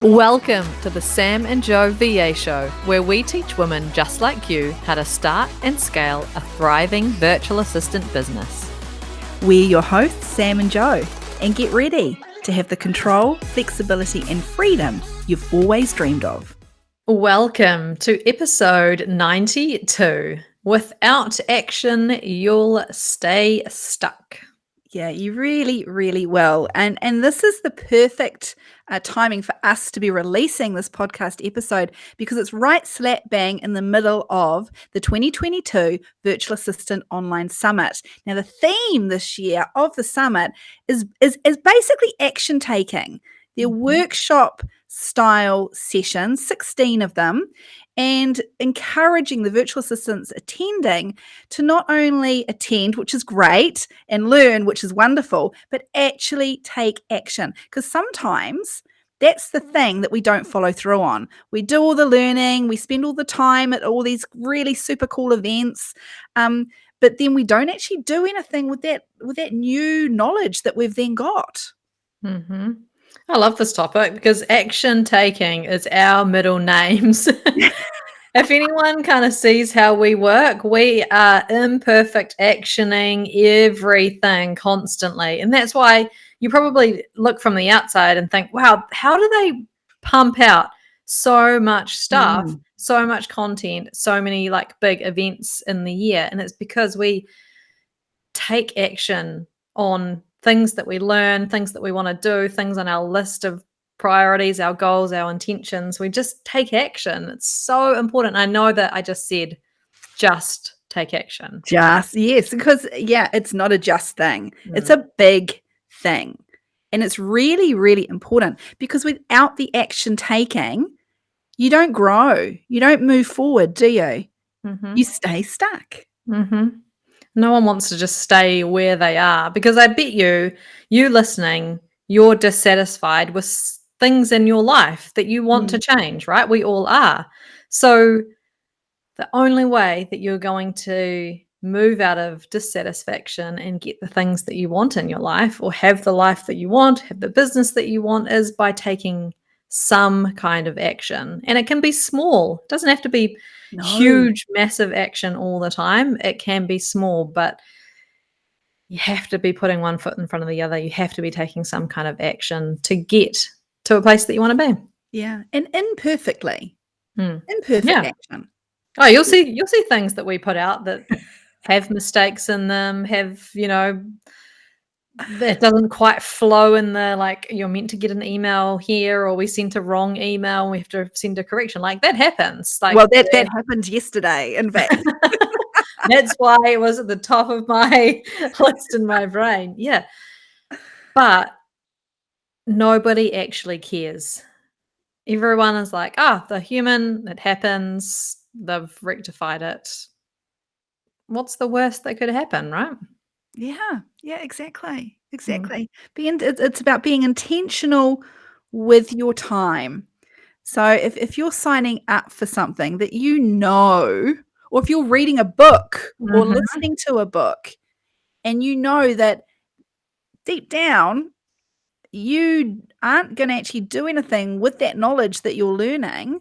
Welcome to the Sam and Joe VA Show, where we teach women just like you how to start and scale a thriving virtual assistant business. We're your hosts, Sam and Joe, and get ready to have the control, flexibility, and freedom you've always dreamed of. Welcome to episode 92. Without action, you'll stay stuck. Yeah, you really will. And this is the perfect timing for us to be releasing this podcast episode because it's right slap bang in the middle of the 2022 Virtual Assistant Online Summit. Now, the theme this year of the summit is basically action taking. They're workshop style sessions, 16 of them, and encouraging the virtual assistants attending to not only attend, which is great, and learn, which is wonderful, but actually take action. Because sometimes that's the thing that we don't follow through on. We do all the learning, we spend all the time at all these really super cool events, but then we don't actually do anything with that new knowledge that we've then got. Mm-hmm. I love this topic because action taking is our middle names. If anyone kind of sees how we work, we are imperfect actioning everything constantly. And that's why you probably look from the outside and think, wow, how do they pump out so much stuff, so much content, so many like big events in the year? And it's because we take action on things that we learn, things that we want to do, things on our list of priorities, our goals, our intentions. We just take action. It's so important. I know that I just said just take action. Yes, because it's not a just thing. It's a big thing. And it's really important because without the action taking, you don't grow. You don't move forward, do you? You stay stuck. No one wants to just stay where they are because I bet you listening, you're dissatisfied with things in your life that you want to change, right? We all are. So the only way that you're going to move out of dissatisfaction and get the things that you want in your life or have the life that you want, have the business that you want is by taking some kind of action. And it can be small. It doesn't have to be huge, massive action all the time. It can be small, but you have to be putting one foot in front of the other. You have to be taking some kind of action to get to a place that you want to be. Yeah, and imperfectly. Imperfect action. Oh, you'll see things that we put out that have mistakes in them, have, it doesn't quite flow in the, like, you're meant to get an email here or we sent a wrong email and we have to send a correction. Like, that happens. Like, well, that happened yesterday, in fact. That's why it was at the top of my list in my brain. Yeah. But nobody actually cares. Everyone is like, the human, it happens. They've rectified it. What's the worst that could happen, right? Yeah, exactly. It's about being intentional with your time. So if you're signing up for something that or if you're reading a book or listening to a book, and you know that deep down you aren't going to actually do anything with that knowledge that you're learning,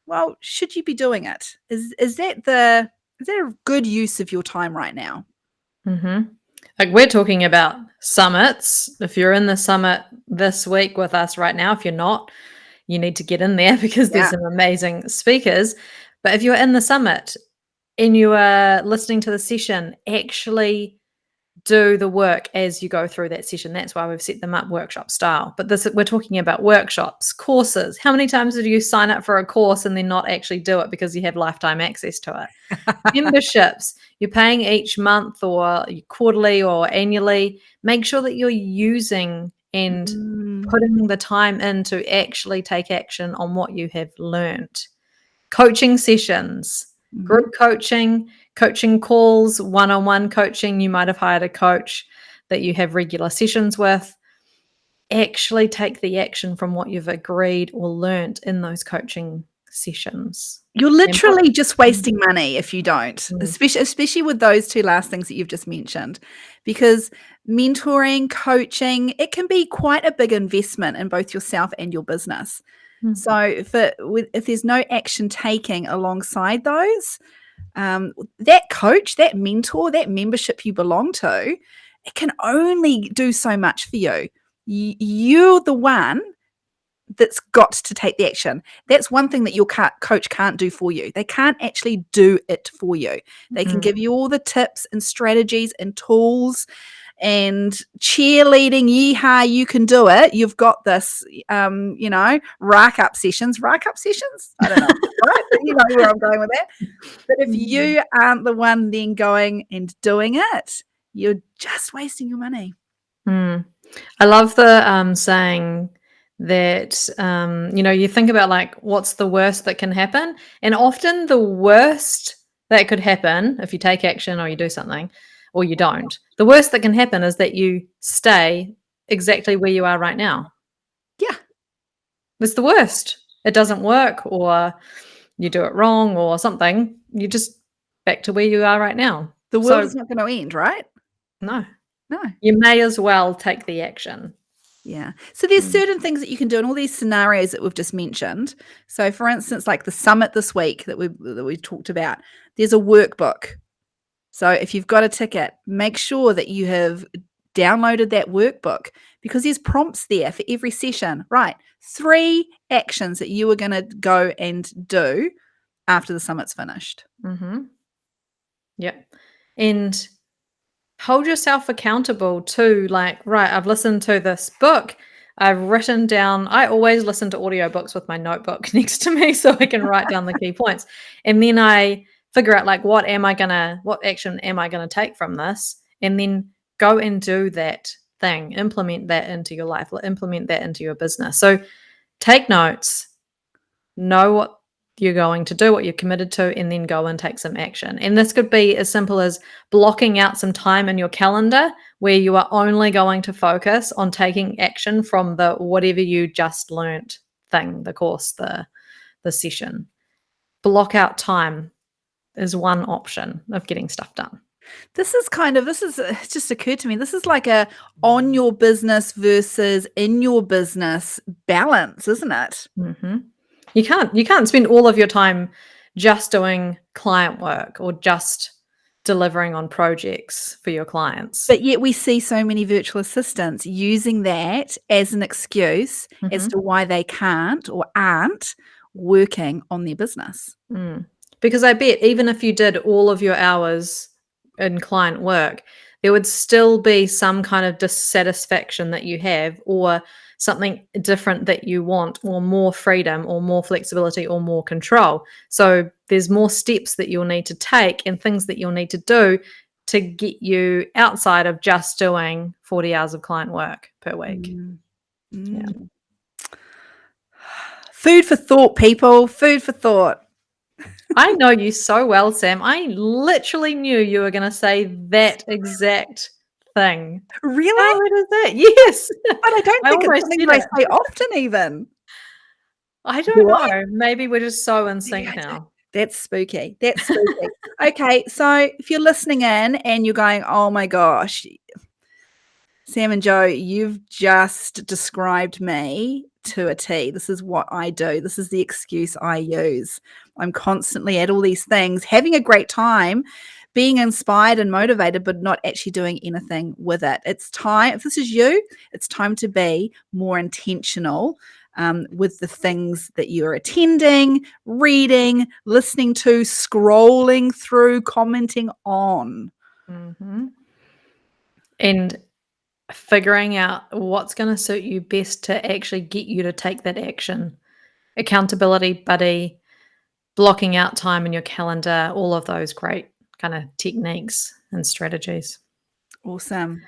well, should you be doing it? Is that a good use of your time right now? Like, we're talking about summits. If you're in the summit this week with us right now, if you're not, you need to get in there because there's some amazing speakers. But if you're in the summit and you are listening to the session, actually do the work as you go through that session. That's why we've set them up workshop style. But we're talking about workshops, courses. How many times did you sign up for a course and then not actually do it because you have lifetime access to it? Memberships, you're paying each month or quarterly or annually. Make sure that you're using and putting the time in to actually take action on what you have learned. Coaching sessions, group coaching calls, one-on-one coaching. You might have hired a coach that you have regular sessions with. Actually take the action from what you've agreed or learnt in those coaching sessions. You're literally just wasting money if you don't, especially with those two last things that you've just mentioned, because mentoring, coaching, it can be quite a big investment in both yourself and your business. So if there's no action taking alongside those, that coach, that mentor, that membership you belong to, it can only do so much for you. You're the one that's got to take the action. That's one thing that your coach can't do for you. They can't actually do it for you. They can give you all the tips and strategies and tools and cheerleading, yeehaw, you can do it. You've got this, rack up sessions. I don't know, right? But you know where I'm going with that. But if you aren't the one then going and doing it, you're just wasting your money. I love the saying that, you think about like, what's the worst that can happen? And often the worst that could happen if you take action or you do something or you don't, the worst that can happen is that you stay exactly where you are right now. Yeah. It's the worst. It doesn't work or you do it wrong or something. You're just back to where you are right now. The world is not going to end, right? No. No. You may as well take the action. Yeah. So there's certain things that you can do in all these scenarios that we've just mentioned. So for instance, like the summit this week that we talked about, there's a workbook. So if you've got a ticket, make sure that you have downloaded that workbook because there's prompts there for every session. Right. 3 actions that you are going to go and do after the summit's finished. Yep. And hold yourself accountable to like, right, I've listened to this book. I've written down, I always listen to audiobooks with my notebook next to me so I can write down the key points. And then I figure out like, what action am I going to take from this? And then go and do that thing, implement that into your life, implement that into your business. So take notes, know what you're going to do, what you're committed to, and then go and take some action. And this could be as simple as blocking out some time in your calendar where you are only going to focus on taking action from the whatever you just learnt thing, the course, the session. Block out time is one option of getting stuff done. This is it just occurred to me. This is like a on your business versus in your business balance, isn't it? You can't spend all of your time just doing client work or just delivering on projects for your clients. But yet we see so many virtual assistants using that as an excuse as to why they can't or aren't working on their business. Because I bet even if you did all of your hours in client work, there would still be some kind of dissatisfaction that you have or something different that you want or more freedom or more flexibility or more control. So there's more steps that you'll need to take and things that you'll need to do to get you outside of just doing 40 hours of client work per week. Yeah. Food for thought, people. Food for thought. I know you so well, Sam. I literally knew you were going to say that exact thing. Really? How weird is that? Yes. But I don't think it's something I say often even. I don't know. Maybe we're just so in sync now. That's spooky. That's spooky. Okay, so if you're listening in and you're going, oh my gosh, Sam and Joe, you've just described me to a T. This is what I do. This is the excuse I use. I'm constantly at all these things, having a great time, being inspired and motivated, but not actually doing anything with it. It's time, if this is you, it's time to be more intentional with the things that you're attending, reading, listening to, scrolling through, commenting on. And figuring out what's going to suit you best to actually get you to take that action. Accountability buddy, blocking out time in your calendar, all of those great kind of techniques and strategies. Awesome.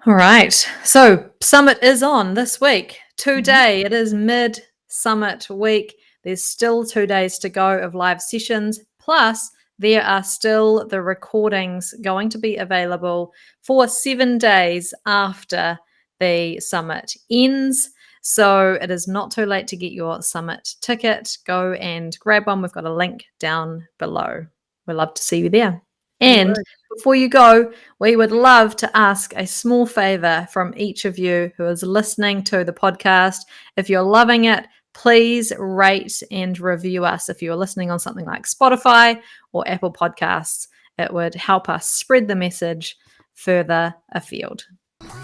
All right. So Summit is on this week. Today, it is mid-Summit week. There's still 2 days to go of live sessions. Plus, there are still the recordings going to be available for 7 days after the Summit ends. So it is not too late to get your Summit ticket. Go and grab one. We've got a link down below. We'd love to see you there. And before you go, we would love to ask a small favor from each of you who is listening to the podcast. If you're loving it, please rate and review us if you're listening on something like Spotify or Apple Podcasts. It would help us spread the message further afield.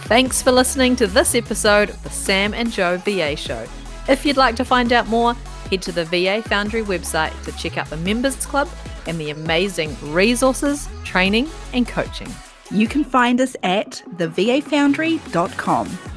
Thanks for listening to this episode of the Sam and Joe VA Show. If you'd like to find out more, head to the VA Foundry website to check out the Members Club and the amazing resources, training, and coaching. You can find us at thevafoundry.com.